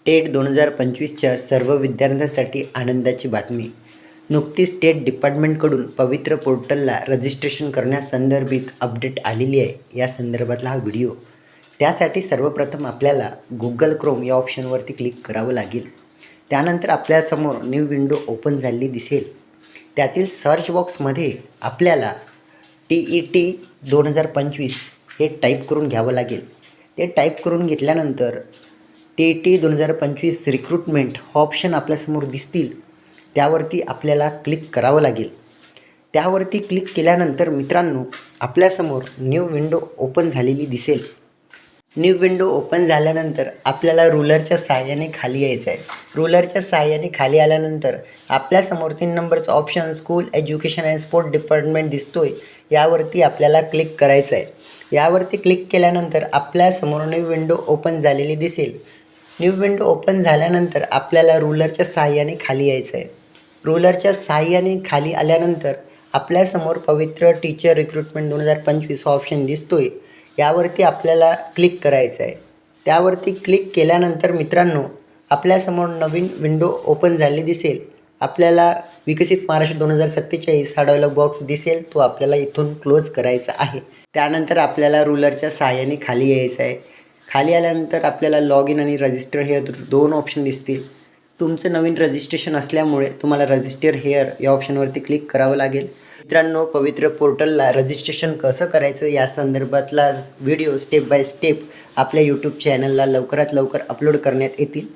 TET 2025च्या सर्व विद्यार्थ्यांसाठी आनंदाची बातमी. नुकतीच टेट डिपार्टमेंटकडून पवित्र पोर्टलला रजिस्ट्रेशन करण्यासंदर्भित अपडेट आलेली आहे. या संदर्भातला हा व्हिडिओ. त्यासाठी सर्वप्रथम आपल्याला गुगल क्रोम या ऑप्शनवरती क्लिक करावं लागेल. त्यानंतर आपल्यासमोर न्यू विंडो ओपन झालेली दिसेल. त्यातील सर्च बॉक्समध्ये आपल्याला TET 2025 हे टाईप करून घ्यावं लागेल. ते टाईप करून घेतल्यानंतर TET 2025 रिक्रुटमेंट हा ऑप्शन आपल्यासमोर दिसतील. त्यावरती आपल्याला क्लिक करावं लागेल. त्यावरती क्लिक केल्यानंतर मित्रांनो आपल्यासमोर न्यू विंडो ओपन झालेली दिसेल. न्यू विंडो ओपन झाल्यानंतर आपल्याला रुलरच्या साहाय्याने खाली यायचं आहे. रुलरच्या साहाय्याने खाली आल्यानंतर आपल्यासमोर 3 नंबरचं option school education and sport department दिसतोय. यावरती आपल्याला क्लिक करायचं आहे. यावरती क्लिक केल्यानंतर आपल्यासमोर न्यू विंडो ओपन झालेली दिसेल. न्यू विंडो ओपन झाल्यानंतर आपल्याला रुलरच्या साहाय्याने खाली यायचं आहे. रुलरच्या साहाय्याने खाली आल्यानंतर आपल्यासमोर पवित्र टीचर रिक्रुटमेंट 2025 हा ऑप्शन दिसतोय. यावरती आपल्याला क्लिक करायचं आहे. त्यावरती क्लिक केल्यानंतर मित्रांनो आपल्यासमोर नवीन विंडो ओपन झाली दिसेल. आपल्याला विकसित महाराष्ट्र 2047 हा डायलॉग बॉक्स दिसेल. तो आपल्याला इथून क्लोज करायचा आहे. त्यानंतर आपल्याला रुलरच्या साहाय्याने खाली यायचं आहे. खाली आल्यानंतर आपल्याला लॉग इन आणि रजिस्टर हेअर 2 ऑप्शन दिसतील. तुमचं नवीन रजिस्ट्रेशन असल्यामुळे तुम्हाला रजिस्टर हेअर या ऑप्शनवरती क्लिक करावं लागेल. मित्रांनो पवित्र पोर्टलला रजिस्ट्रेशन कसं करायचं या संदर्भातला व्हिडिओ स्टेप बाय स्टेप आपल्या यूट्यूब चॅनलला लवकरात लवकर अपलोड करण्यात येतील.